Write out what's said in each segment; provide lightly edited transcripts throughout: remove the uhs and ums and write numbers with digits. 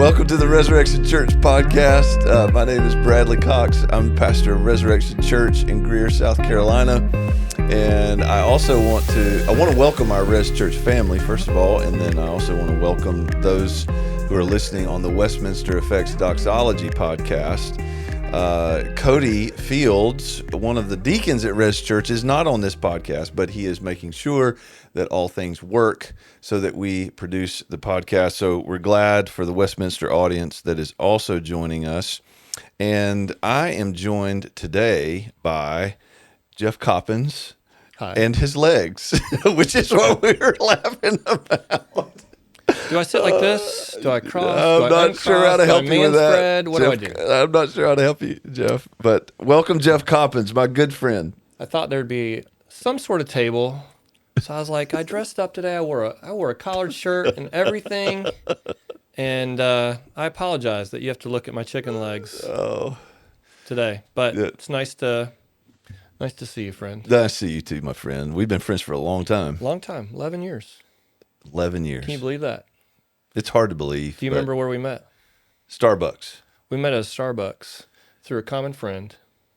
Welcome to the Resurrection Church podcast. My name is Bradley Cox. I'm pastor of Resurrection Church in Greer, South Carolina. And I also want to welcome our Res Church family, first of all, and then I also want to welcome those who are listening on the Westminster Effects Doxology podcast. Cody Fields, one of the deacons at Res Church, is not on this podcast, but he is making sure that all things work so that we produce the podcast. So we're glad for the Westminster audience that is also joining us. And I am joined today by Jeff Coppins. Hi. And his legs, which is what we were laughing about. Do I sit like this? Do I cross? I'm not sure how to help you with that. What Jeff, do I do? I'm not sure how to help you, Jeff. But welcome, Jeff Coppins, my good friend. I thought there'd be some sort of table, so I was like, I dressed up today. I wore a collared shirt and everything, and I apologize that you have to look at my chicken legs today. But it's nice to see you, friend. Nice to see you too, my friend. We've been friends for a long time. 11 years. 11 years. Can you believe that? It's hard to believe. Do you remember where we met? Starbucks. We met at Starbucks through a common friend.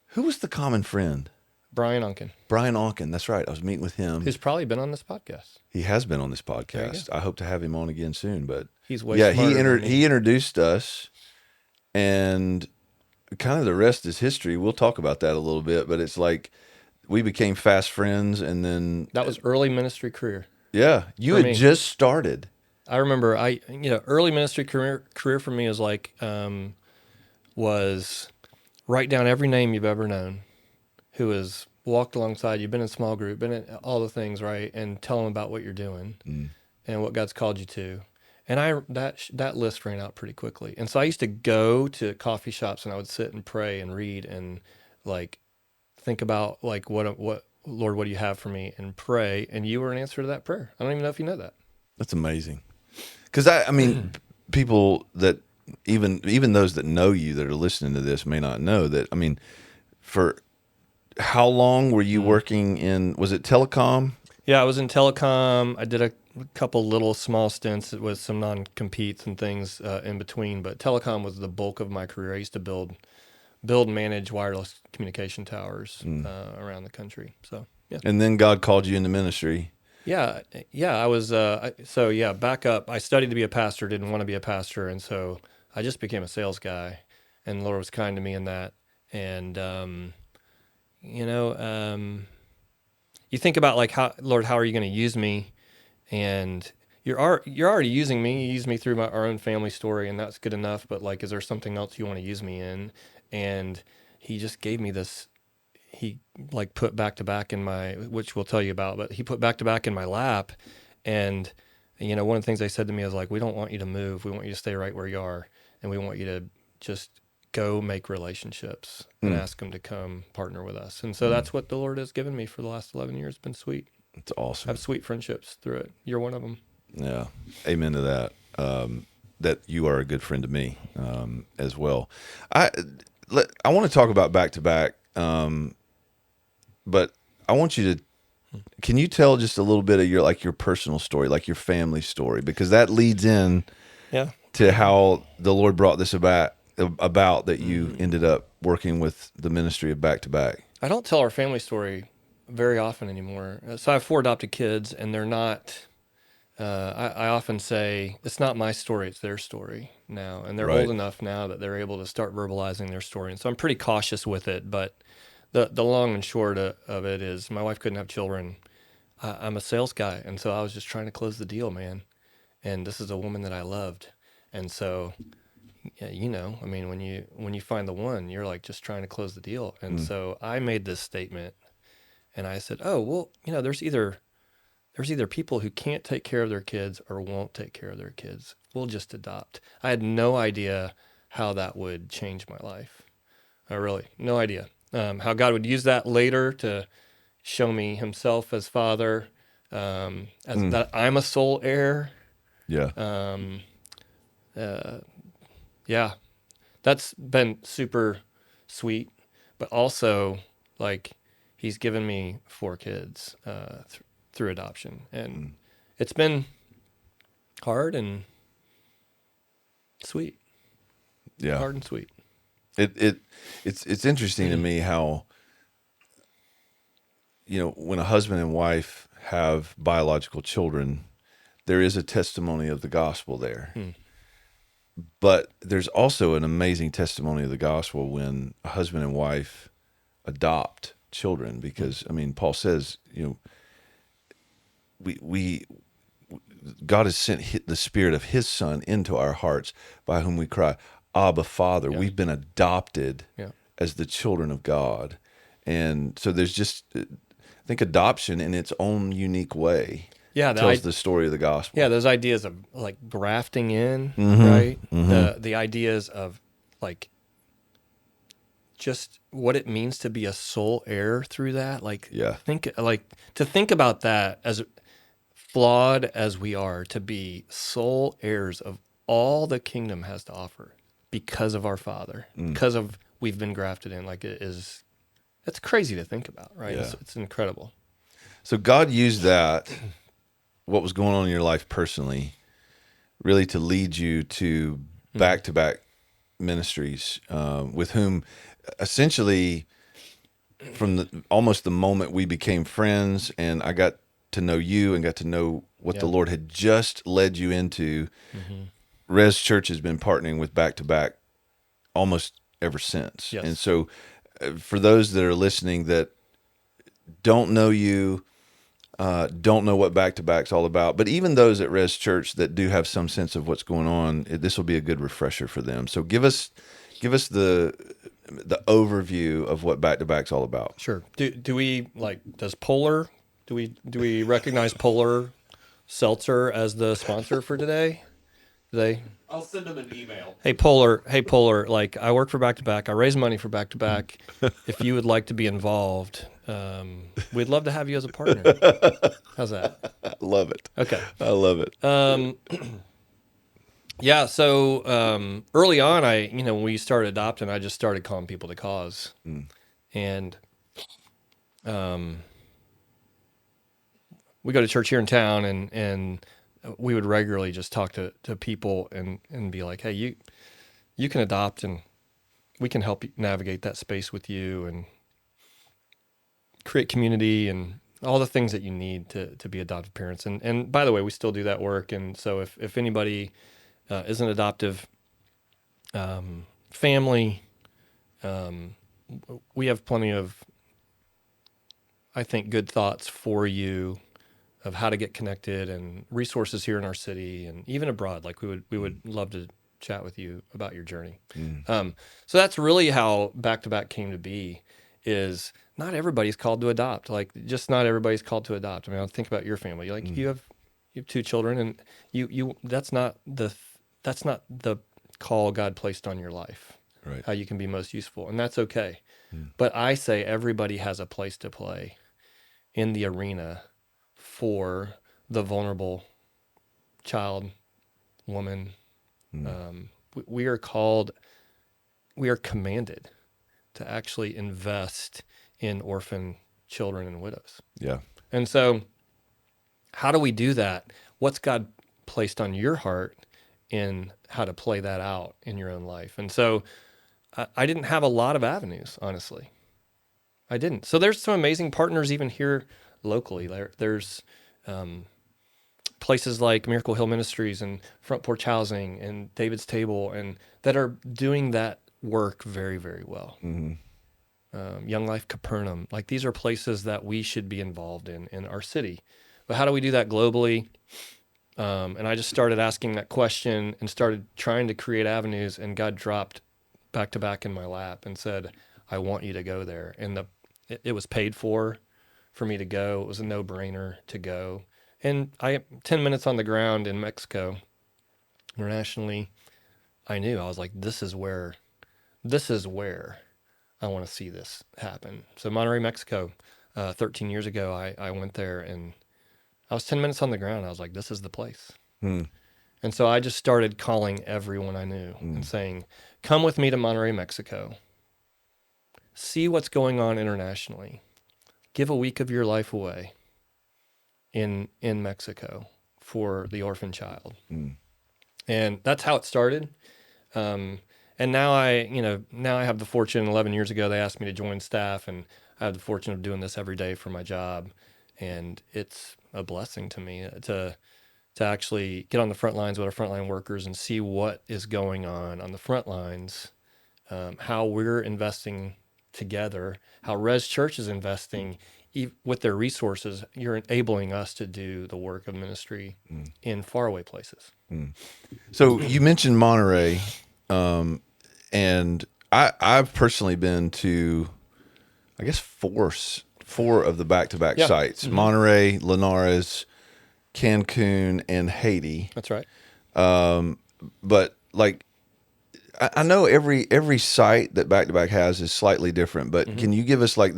Who was the common friend? Brian Onken. Brian Onken, that's right. I was meeting with him. Who's probably been on this podcast. He has been on this podcast. I hope to have him on again soon. But he's way smarter than me. He introduced us, and kind of the rest is history. We'll talk about that a little bit, but it's like we became fast friends, and then that was early ministry career. Yeah, you had just started. I remember early ministry career for me is like was write down every name you've ever known who has walked alongside you, been in small group, been in all the things, right, and tell them about what you're doing and what God's called you to. And that list ran out pretty quickly. And so I used to go to coffee shops and I would sit and pray and read and like think about like what Lord, what do you have for me, and pray. And you were an answer to that prayer. I don't even know if you know that. That's amazing. Because I mean, people that even those that know you that are listening to this may not know that. I mean, for how long were you working in? Was it telecom? Yeah, I was in telecom. I did a couple little small stints with some non-competes and things in between. But telecom was the bulk of my career. I used to build and manage wireless communication towers around the country. So yeah. And then God called you into ministry. Yeah. I was back up. I studied to be a pastor, didn't want to be a pastor, and so I just became a sales guy. And the Lord was kind to me in that. And you think about like how are you going to use me? And you're already using me. You use me through our own family story, and that's good enough. But like, is there something else you want to use me in? And he just gave me this. He like put back-to-back in my, which we'll tell you about, but he put back-to-back in my lap. And one of the things they said to me is like, we don't want you to move. We want you to stay right where you are, and we want you to just go make relationships and ask them to come partner with us. And so that's what the Lord has given me for the last 11 years. It's been sweet. It's awesome. I have sweet friendships through it. You're one of them. Yeah. Amen to that. That you are a good friend to me as well. I want to talk about back-to-back, but I want you to, can you tell just a little bit of your personal story, like your family story, because that leads in to how the Lord brought this about that you ended up working with the ministry of Back2Back. I don't tell our family story very often anymore. So I have 4 adopted kids, and they're not, I often say, it's not my story, it's their story now. And they're old enough now that they're able to start verbalizing their story. And so I'm pretty cautious with it, but the long and short of it is my wife couldn't have children. I'm a sales guy, and so I was just trying to close the deal, man. And this is a woman that I loved. And so, I mean, when you find the one, you're like just trying to close the deal. And so I made this statement, and I said, oh, well, there's either people who can't take care of their kids or won't take care of their kids. We'll just adopt. I had no idea how that would change my life. Really, no idea. How God would use that later to show me himself as father, that I'm a sole heir. Yeah. Yeah, that's been super sweet, but also like he's given me 4 kids through adoption, and it's been hard and sweet. Yeah. Hard and sweet. It's interesting to me how, when a husband and wife have biological children, there is a testimony of the gospel there. But there's also an amazing testimony of the gospel when a husband and wife adopt children, because Paul says, we God has sent the Spirit of His Son into our hearts, by whom we cry, Abba, Father. Yeah. We've been adopted Yeah. as the children of God. And so there's just, I think adoption in its own unique way tells the story of the gospel. Yeah, those ideas of like grafting in, right? The ideas of like just what it means to be a sole heir through that. Like, think about that, as flawed as we are, to be sole heirs of all the kingdom has to offer because of our Father, because of we've been grafted in. Like, it's crazy to think about, right? Yeah. It's incredible. So God used that, what was going on in your life personally, really to lead you to Back2Back Ministries, with whom essentially from almost the moment we became friends and I got to know you and got to know what the Lord had just led you into, Res Church has been partnering with Back2Back almost ever since. Yes. And so for those that are listening that don't know you, don't know what Back2Back's all about, but even those at Res Church that do have some sense of what's going on, this will be a good refresher for them. So give us the overview of what Back2Back's all about. Sure. Do we does Polar, do we recognize Polar Seltzer as the sponsor for today? I'll send them an email. Hey Polar, like, I work for Back2Back. I raise money for Back2Back. If you would like to be involved, we'd love to have you as a partner. How's that? I love it. Okay. I love it. Yeah, so early on, when we started adopting, I just started calling people to cause. And we go to church here in town, and we would regularly just talk to people and be like, hey, you can adopt, and we can help you navigate that space with you and create community and all the things that you need to be adoptive parents. And by the way, we still do that work. And so if anybody is an adoptive family, we have plenty of, I think, good thoughts for you of how to get connected and resources here in our city and even abroad. Like, we would love to chat with you about your journey. So that's really how Back2Back came to be, is not everybody's called to adopt. Like, just not everybody's called to adopt. I think about your family. Like, you have 2 children, and you that's not the call God placed on your life. Right. How you can be most useful, and that's okay. But I say everybody has a place to play in the arena for the vulnerable child, woman. We are commanded to actually invest in orphan children and widows. Yeah. And so how do we do that? What's God placed on your heart in how to play that out in your own life? And so I didn't have a lot of avenues, honestly. I didn't. So there's some amazing partners even here locally. There's places like Miracle Hill Ministries and Front Porch Housing and David's Table, and that are doing that work very, very well. Young Life Capernaum. Like, these are places that we should be involved in our city. But how do we do that globally? And I just started asking that question and started trying to create avenues, and God dropped Back2Back in my lap and said, I want you to go there. And it was paid for me to go. It was a no-brainer to go. And 10 minutes on the ground in Mexico, internationally, I knew. I was like, this is where I want to see this happen. So Monterrey, Mexico, 13 years ago, I went there, and I was 10 minutes on the ground. I was like, this is the place. And so I just started calling everyone I knew and saying, come with me to Monterrey, Mexico. See what's going on internationally. Give a week of your life away in Mexico for the orphan child. And that's how it started. And now I have the fortune. 11 years ago, they asked me to join staff, and I have the fortune of doing this every day for my job, and it's a blessing to me to actually get on the front lines with our frontline workers and see what is going on the front lines, how we're investing together, how Res Church is investing with their resources. You're enabling us to do the work of ministry in faraway places. So you mentioned Monterey, and I've personally been to, I guess, four of the back-to-back Yeah. sites: Monterey, Linares, Cancun, and Haiti. That's right. But like, I know every site that Back2Back has is slightly different. But can you give us like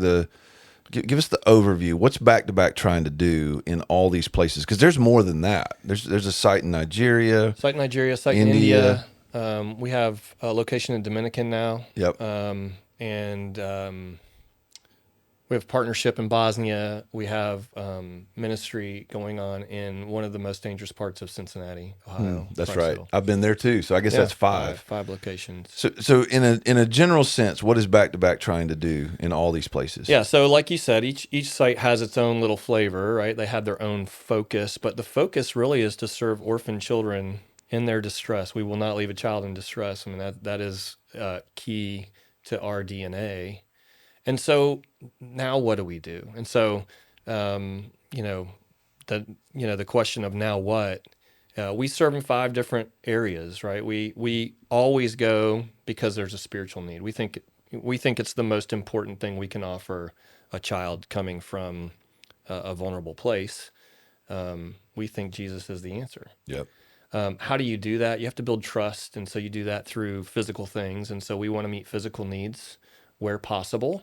give us the overview? What's Back2Back trying to do in all these places? Because there's more than that. There's a site in Nigeria, Site in Nigeria, site in India. We have a location in Dominican now. Yep. And we have partnership in Bosnia. We have ministry going on in one of the most dangerous parts of Cincinnati, Ohio. That's right. Pricehill. I've been there too. So I guess that's five. Five locations. So in a general sense, what is Back2Back trying to do in all these places? Yeah, so like you said, each site has its own little flavor, right? They have their own focus, but the focus really is to serve orphan children in their distress. We will not leave a child in distress. I mean, that is key to our DNA. And so now what do we do? And so, the question of now what, we serve in 5 different areas, right? We always go because there's a spiritual need. We think it's the most important thing we can offer a child coming from a vulnerable place. We think Jesus is the answer. Yep. How do you do that? You have to build trust, and so you do that through physical things. And so we want to meet physical needs where possible.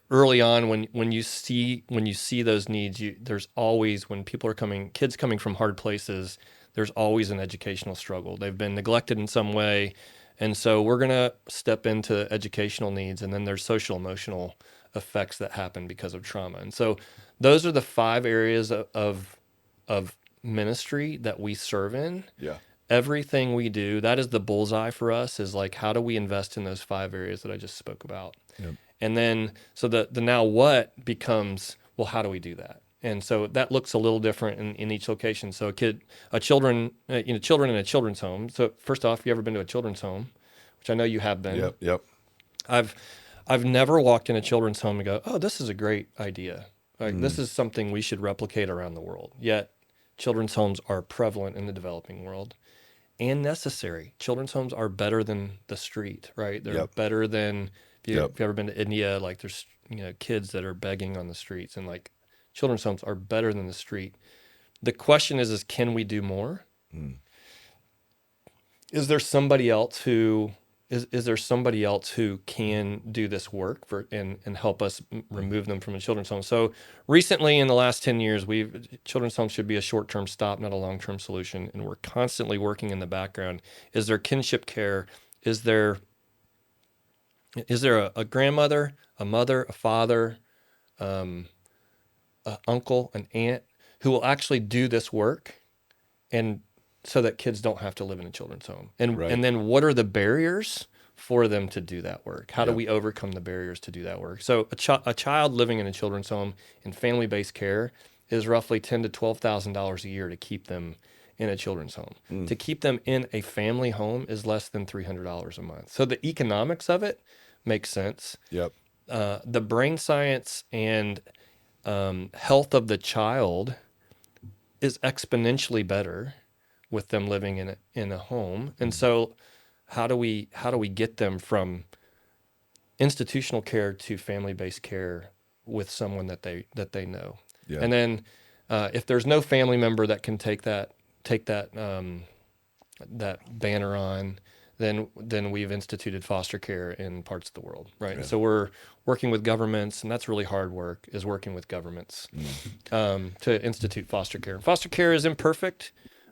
Early on, when you see those needs, there's always, when kids coming from hard places, there's always an educational struggle. They've been neglected in some way, and so we're gonna step into educational needs, and then there's social emotional effects that happen because of trauma. And so those are the 5 areas of ministry that we serve in. Yeah. Everything we do, that is the bullseye for us, is like, how do we invest in those 5 areas that I just spoke about? Yep. And then, so the now what becomes, well, how do we do that? And so that looks a little different in each location. So children in a children's home. So first off, you ever been to a children's home, which I know you have been. Yep. I've never walked in a children's home and go, oh, this is a great idea. Like, this is something we should replicate around the world. Yet children's homes are prevalent in the developing world and necessary. Children's homes are better than the street, right? They're better than, if you've ever been to India, like there's kids that are begging on the streets, and like children's homes are better than the street. The question is can we do more? Is there somebody else who can do this work and help us remove them from a children's home? So recently, in the last 10 years, children's homes should be a short-term stop, not a long-term solution. And we're constantly working in the background. Is there kinship care? Is there a grandmother, a mother, a father, an uncle, an aunt who will actually do this work, and so that kids don't have to live in a children's home? And then what are the barriers for them to do that work? How do we overcome the barriers to do that work? So a child living in a children's home in family-based care is roughly $10,000 to $12,000 a year to keep them in a children's home. To keep them in a family home is less than $300 a month. So the economics of it makes sense. Yep. The brain science and health of the child is exponentially better with them living in a home. And so how do we get them from institutional care to family-based care with someone that they know? Yeah. And then if there's no family member that can take that banner on, then we've instituted foster care in parts of the world, right? Yeah. So we're working with governments, and that's really hard work, is working with governments to institute foster care. Foster care is imperfect,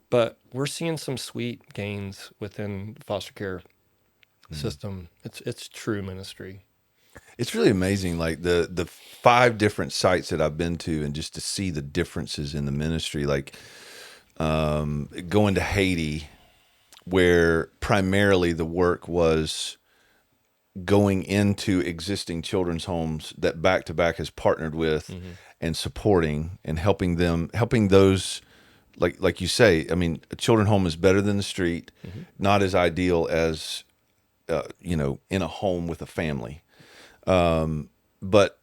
but we're seeing some sweet gains within the foster care system. It's true ministry. It's really amazing, like the 5 different sites that I've been to, and just to see the differences in the ministry, like going to Haiti. where primarily the work was going into existing children's homes that Back to Back has partnered with and supporting and helping those, like you say, I mean, a children's home is better than the street, not as ideal as, in a home with a family. But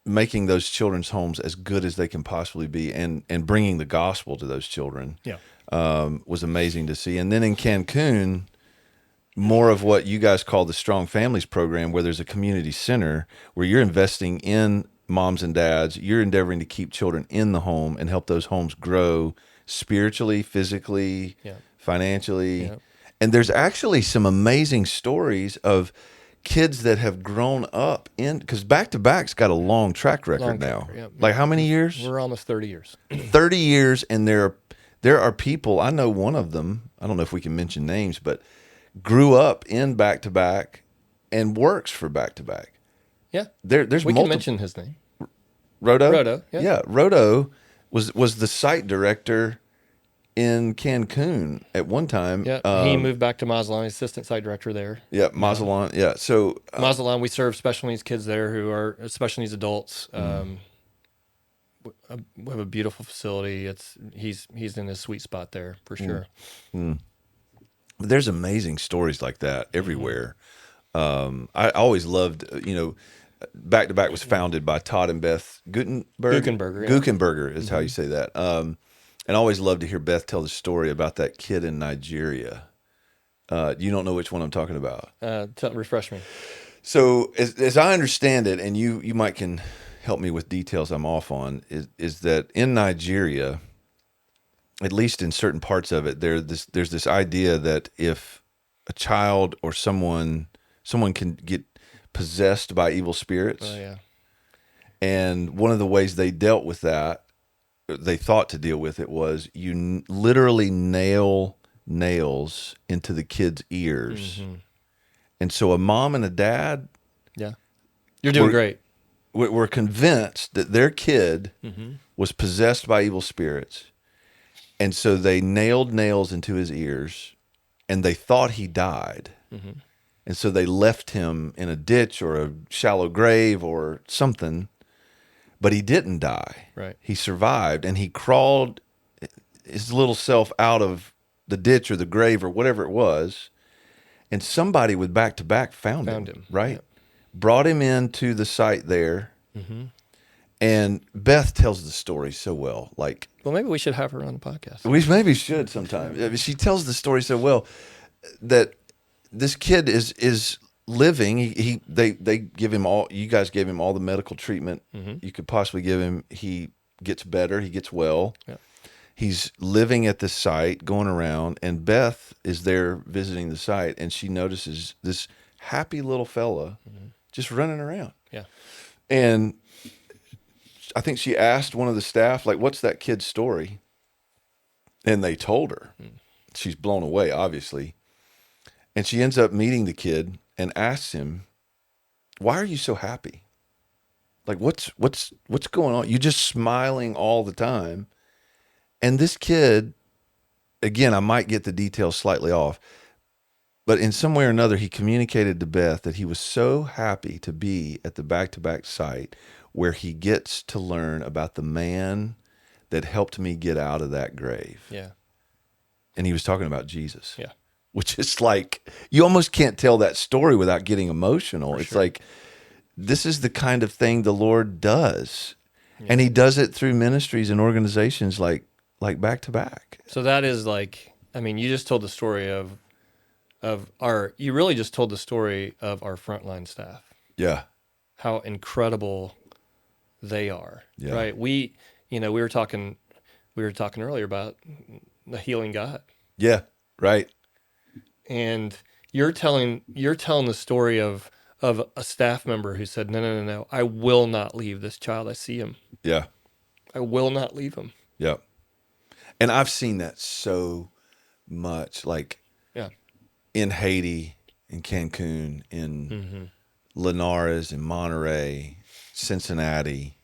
making those children's homes as good as they can possibly be and bringing the gospel to those children was amazing to see. And then in Cancun, more of what you guys call the Strong Families program, where there's a community center where you're investing in moms and dads, you're endeavoring to keep children in the home and help those homes grow spiritually, physically, financially. Yeah. And there's actually some amazing stories of kids that have grown up because Back to Back's got a long track record now. Like how many years? We're almost 30 years. 30 years, and there are people, I know one of them, I don't know if we can mention names, but grew up in Back to Back and works for Back to Back. Yeah. There's we can mention his name. Rodo? Rodo, yeah. Yeah, Rodo was the site director in Cancun at one time. Yeah, he moved back to Mazatlan, assistant site director there. Yeah, Mazatlan. Yeah, so Mazatlan, we serve special needs kids there who are special needs adults. We have a beautiful facility. He's in his sweet spot there for sure. There's amazing stories like that everywhere. I always loved, Back to Back was founded by Todd and Beth Guckenberger. Guckenberger is how you say that. And I always love to hear Beth tell the story about that kid in Nigeria. You don't know which one I'm talking about. Refresh me. So as I understand it, and you might can help me with details I'm off on, is that in Nigeria, at least in certain parts of it, there's this idea that if a child or someone can get possessed by evil spirits, and one of the ways they dealt with that, they thought to deal with it, was you literally nail nails into the kid's ears. And so a mom and a dad, you're doing great, were convinced that their kid was possessed by evil spirits. And so they nailed nails into his ears, and they thought he died. And so they left him in a ditch or a shallow grave or something, but he didn't die. Right. He survived, and he crawled his little self out of the ditch or the grave or whatever it was, and somebody with Back to Back found him, right? Yep. Brought him into the site there. And Beth tells the story so well. Well, maybe we should have her on the podcast. We maybe should sometime. She tells the story so well that this kid is living. They give him all. You guys gave him all the medical treatment you could possibly give him. He gets better. He gets well. Yeah. He's living at the site, going around, and Beth is there visiting the site, and she notices this happy little fella just running around. Yeah, and I think she asked one of the staff, what's that kid's story? And they told her. She's blown away, obviously. And she ends up meeting the kid and asks him, "Why are you so happy? What's going on? You're just smiling all the time." And this kid, again, I might get the details slightly off, but in some way or another, he communicated to Beth that he was so happy to be at the Back to Back site where he gets to learn about the man that helped me get out of that grave. Yeah. And he was talking about Jesus. Yeah. Which is you almost can't tell that story without getting emotional. It's this is the kind of thing the Lord does. Yeah. And he does it through ministries and organizations like Back to Back. So that is you just told the story of you really just told the story of our frontline staff. Yeah. How incredible they are. Yeah. Right. We were talking earlier about the healing God. Yeah. Right. And you're telling the story of a staff member who said, no, I will not leave this child. I see him. Yeah. I will not leave him. Yeah. And I've seen that so much, in Haiti, in Cancun, in Linares, in Monterey, Cincinnati.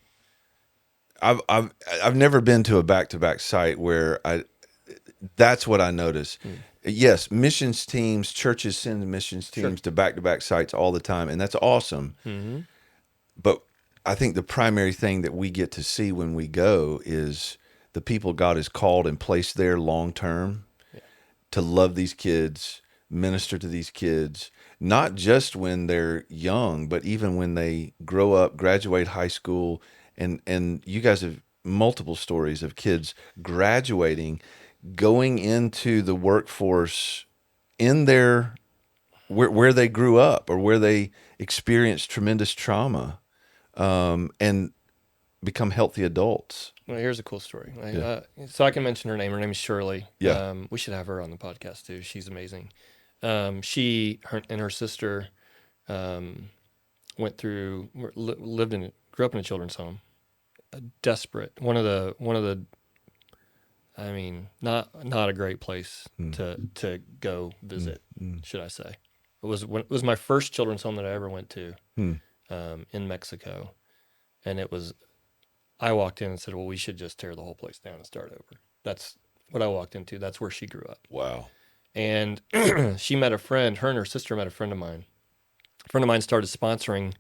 I've never been to a Back to Back site where that's what I notice. Yes, missions teams, churches send missions teams to back-to-back sites all the time, and that's awesome. Mm-hmm. But I think the primary thing that we get to see when we go is the people God has called and placed there long term to love these kids, minister to these kids, not just when they're young, but even when they grow up, graduate high school, and you guys have multiple stories of kids graduating, going into the workforce in their where they grew up or where they experienced tremendous trauma, and become healthy adults. Well, here's a cool story. Yeah. So I can mention her name. Her name is Shirley. Yeah. We should have her on the podcast too. She's amazing. Her and her sister went through, grew up in a children's home. Desperate. One of the. I mean, not a great place to go visit. Should I say? It was my first children's home that I ever went to in Mexico, and it was. I walked in and said, "Well, we should just tear the whole place down and start over." That's what I walked into. That's where she grew up. Wow. And she met a friend. Her and her sister met a friend of mine. A friend of mine started sponsoring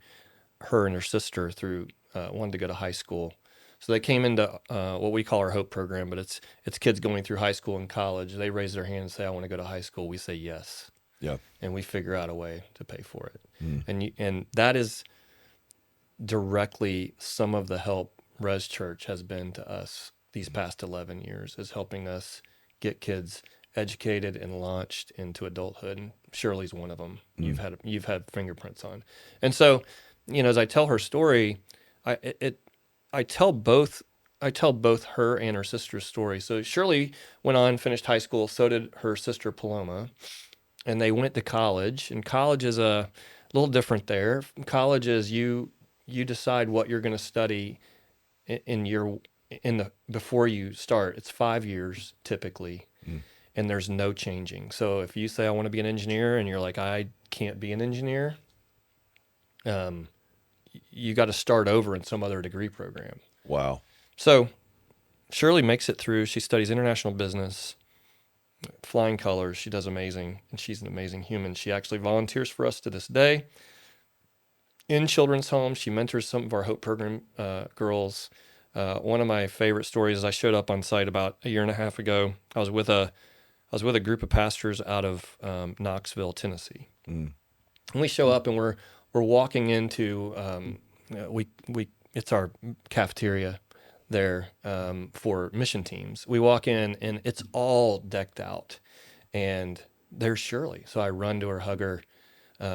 her and her sister through wanted to go to high school. So they came into what we call our Hope program, but it's kids going through high school and college. They raise their hand and say, "I want to go to high school." We say yes. Yeah. And we figure out a way to pay for it. And that is directly some of the help Res Church has been to us these past 11 years, is helping us get kids educated and launched into adulthood. And Shirley's one of them. You've had fingerprints on. And so, as I tell her story, I tell both her and her sister's story. So Shirley went on, finished high school. So did her sister Paloma, and they went to college. And college is a little different there. College is you decide what you're going to study before you start. It's 5 years typically, and there's no changing. So if you say I want to be an engineer, and you're like, I can't be an engineer, you got to start over in some other degree program. Wow. So Shirley makes it through. She studies international business, flying colors. She does amazing, and she's an amazing human. She actually volunteers for us to this day in children's homes. She mentors some of our Hope program girls. One of my favorite stories is I showed up on site about a year and a half ago. I was with a group of pastors out of Knoxville, Tennessee, and we show up and we're walking into it's our cafeteria there for mission teams. We walk in and it's all decked out, and there's Shirley. So I run to her, hug her.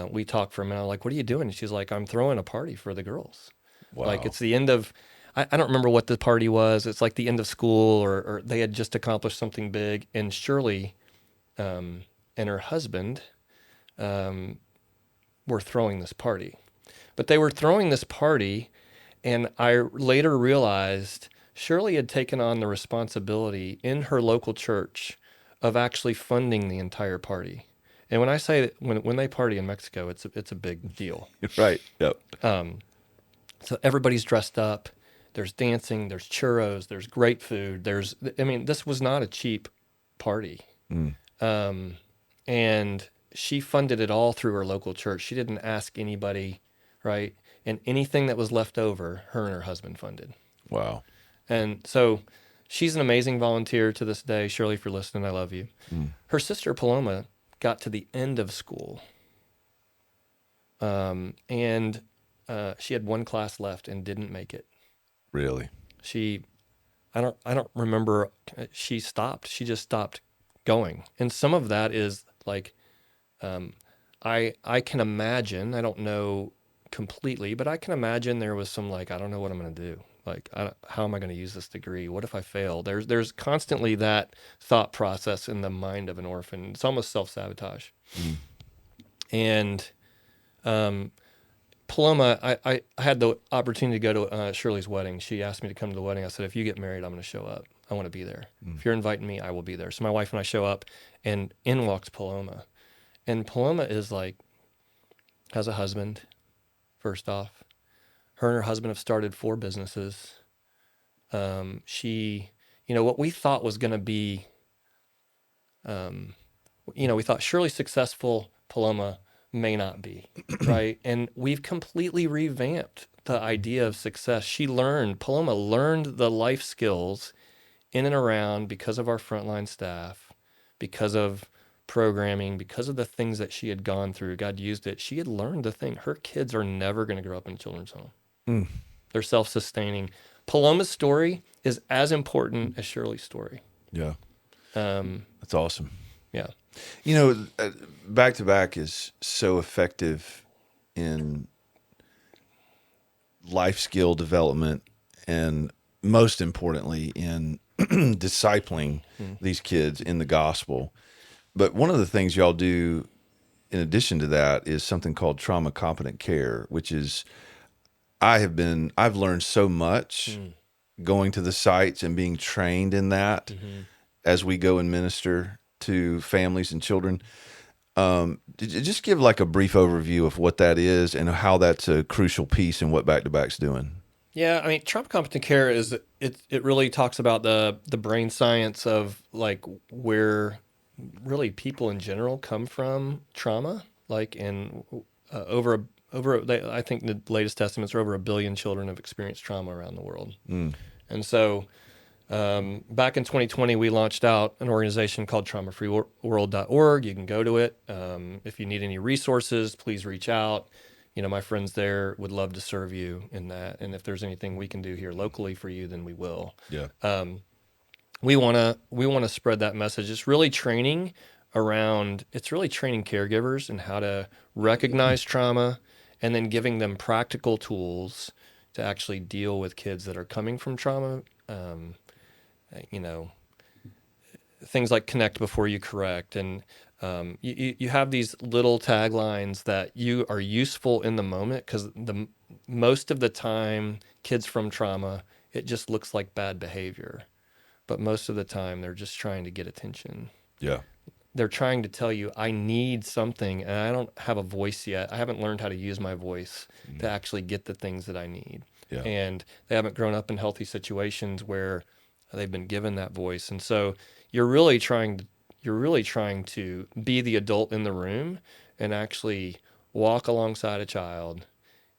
We talk for a minute. I'm like, "What are you doing?" And she's like, "I'm throwing a party for the girls." Wow. Like it's the end of, I don't remember what the party was. It's like the end of school, or they had just accomplished something big. And Shirley and her husband were throwing this party. But they were throwing this party, and I later realized Shirley had taken on the responsibility in her local church of actually funding the entire party. And when I say that when they party in Mexico, it's a big deal. Right. Yep. So everybody's dressed up. There's dancing. There's churros. There's great food. This was not a cheap party. And she funded it all through her local church. She didn't ask anybody, right? And anything that was left over, her and her husband funded. Wow. And so she's an amazing volunteer to this day. Shirley, if you're listening, I love you. Her sister Paloma got to the end of school, and she had one class left and didn't make it. Really? I don't remember. She stopped. She just stopped going. And some of that is like, I can imagine. I don't know completely, but I can imagine there was some like, I don't know what I'm going to do. Like, how am I going to use this degree? What if I fail? There's constantly that thought process in the mind of an orphan. It's almost self-sabotage. And Paloma, I had the opportunity to go to Shirley's wedding. She asked me to come to the wedding. I said, if you get married, I'm going to show up. I want to be there. If you're inviting me, I will be there. So my wife and I show up, and in walks Paloma. And Paloma is like, has a husband, first off. Her and her husband have started 4 businesses. She, what we thought was going to be we thought surely successful Paloma may not be, right? And we've completely revamped the idea of success. Paloma learned the life skills in and around because of our frontline staff, because of programming, because of the things that she had gone through. God used it. She had learned the thing. Her kids are never going to grow up in a children's home. Mm. They're self-sustaining. Paloma's story is as important as Shirley's story. Yeah. That's awesome. Yeah. Back to Back is so effective in life skill development and most importantly in discipling these kids in the gospel. But one of the things y'all do in addition to that is something called trauma competent care, which is I've learned so much going to the sites and being trained in that as we go and minister to families and children. Just give like a brief overview of what that is and how that's a crucial piece in what Back to Back's doing. Yeah, I mean, trauma competent care it really talks about the brain science of like where really people in general come from trauma, like in I think the latest estimates are over 1 billion children have experienced trauma around the world. And so back in 2020, we launched out an organization called traumafreeworld.org. You can go to it. If you need any resources, please reach out. My friends there would love to serve you in that. And if there's anything we can do here locally for you, then we will. Yeah. We want to spread that message. It's really training caregivers in how to recognize trauma and then giving them practical tools to actually deal with kids that are coming from trauma. Things like connect before you correct. And you have these little taglines that you are useful in the moment because most of the time kids from trauma, it just looks like bad behavior. But most of the time they're just trying to get attention. Yeah. They're trying to tell you, I need something and I don't have a voice yet. I haven't learned how to use my voice to actually get the things that I need. Yeah. And they haven't grown up in healthy situations where they've been given that voice. And so you're really trying to be the adult in the room and actually walk alongside a child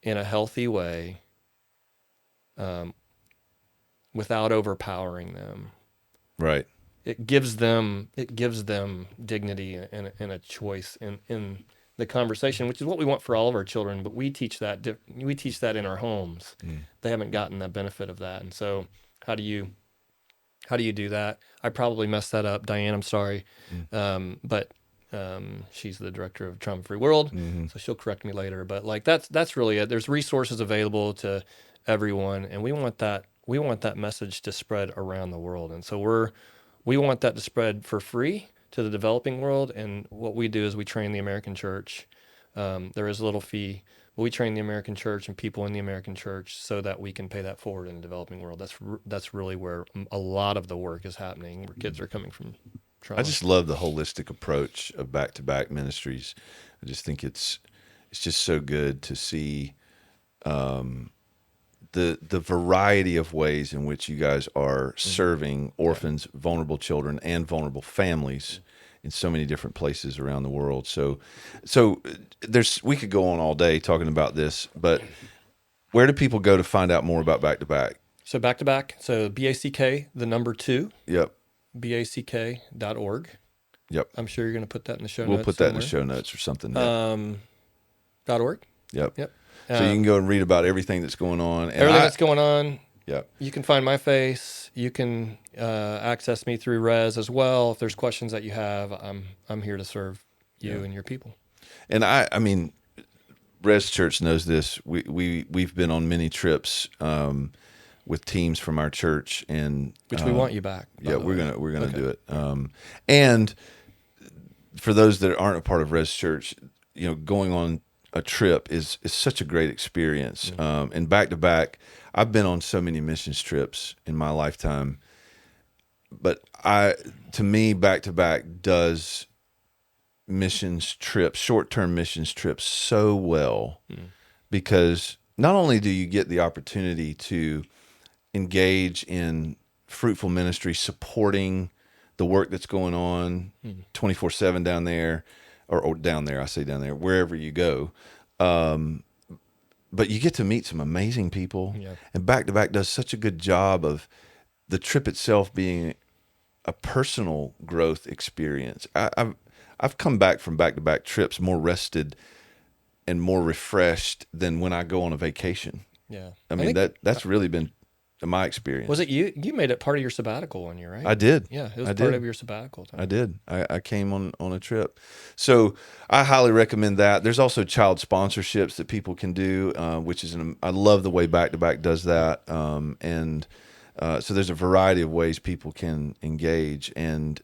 in a healthy way, without overpowering them. Right. It gives them dignity and a choice in the conversation, which is what we want for all of our children. But we teach that in our homes. They haven't gotten the benefit of that, and so how do you do that? I probably messed that up, Diane. I'm sorry, but she's the director of Trauma Free World, so she'll correct me later. But like that's really it. There's resources available to everyone, and we want that message to spread around the world. And so we want that to spread for free to the developing world. And what we do is we train the American church. There is a little fee, but we train the American church and people in the American church so that we can pay that forward in the developing world. That's really where a lot of the work is happening, where kids are coming from trauma. I just love the holistic approach of Back to Back Ministries. I just think it's just so good to see the variety of ways in which you guys are serving orphans, vulnerable children, and vulnerable families in so many different places around the world. So we could go on all day talking about this, but where do people go to find out more about Back to Back? So Back to Back, so BACK, the number 2. Yep. BACK.org. Yep. I'm sure you're going to put that in the show notes. We'll put that in the show notes or something. .org. Yep. Yep. So you can go and read about everything that's going on. And that's going on. Yep. You can find my face. You can access me through Res as well. If there's questions that you have, I'm here to serve you and your people. And I mean, Res Church knows this. We've been on many trips with teams from our church, and which we want you back. Yeah, we're gonna do it. And for those that aren't a part of Res Church, going on a trip is such a great experience. And Back to Back, I've been on so many missions trips in my lifetime, but to me, Back to Back does missions trips, short-term missions trips so well, because not only do you get the opportunity to engage in fruitful ministry, supporting the work that's going on 24/7 down there, or down there, I say down there, wherever you go. But you get to meet some amazing people, and Back2Back does such a good job of the trip itself being a personal growth experience. I've come back from Back2Back trips more rested and more refreshed than when I go on a vacation. Yeah. I mean, that's really been my experience. Was it you? You made it part of your sabbatical one year, right? I did. Yeah, it was part of your sabbatical time. I did. I came on a trip. So I highly recommend that. There's also child sponsorships that people can do, which is, I love the way Back2Back does that. So there's a variety of ways people can engage. And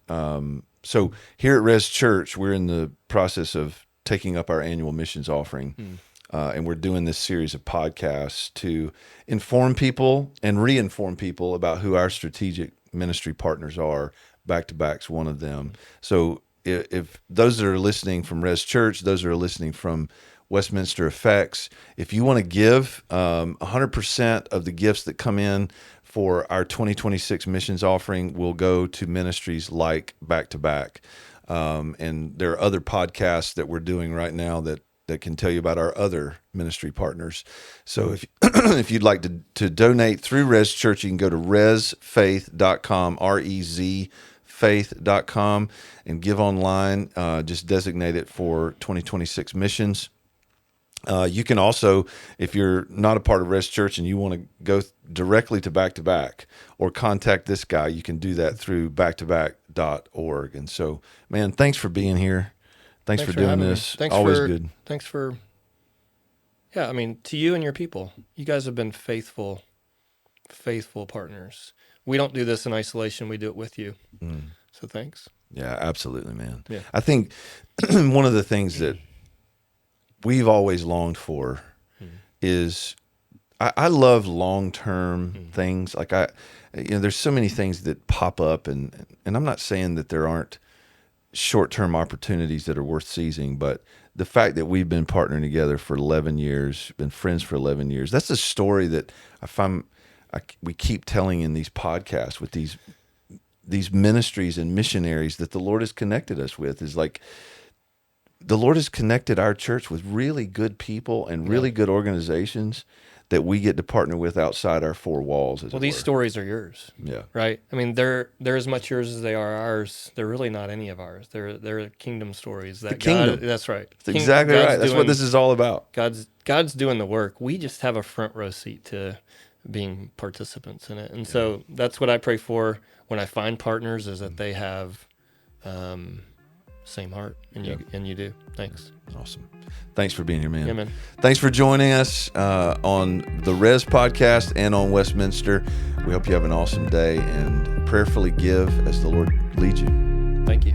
so here at Res Church, we're in the process of taking up our annual missions offering. And we're doing this series of podcasts to inform people and re-inform people about who our strategic ministry partners are. Back2Back's one of them. So if those that are listening from Res Church, those that are listening from Westminster Effects, if you want to give 100% of the gifts that come in for our 2026 missions offering will go to ministries like Back2Back. And there are other podcasts that we're doing right now that can tell you about our other ministry partners. So if you'd like to donate through Res Church, you can go to rezfaith.com, REZ faith.com, and give online. Just designate it for 2026 missions. You can also, if you're not a part of Res Church and you want to go directly to Back2Back or contact this guy, you can do that through back2back.org. And so, man, thanks for being here. Thanks for doing this. Always good. Thanks for, to you and your people. You guys have been faithful partners. We don't do this in isolation. We do it with you. So thanks. Yeah, absolutely, man. Yeah. I think one of the things that we've always longed for is I love long-term things. Like there's so many things that pop up, and I'm not saying that there aren't short-term opportunities that are worth seizing, but the fact that we've been partnering together for 11 years, been friends for 11 years, that's a story that we keep telling in these podcasts with these ministries and missionaries that the Lord has connected us with. Is like the Lord has connected our church with really good people and really good organizations that we get to partner with outside our four walls. Well, these stories are yours. Yeah. Right? I mean, they're as much yours as they are ours. They're really not any of ours. They're kingdom stories. That kingdom. That's right. That's exactly right. That's what this is all about. God's doing the work. We just have a front row seat to being participants in it. And so that's what I pray for when I find partners, is that they have same heart, and you do. Thanks. Awesome. Thanks for being here, man. Yeah, man. Thanks for joining us on the Res podcast and on Westminster. We hope you have an awesome day, and prayerfully give as the Lord leads you. Thank you.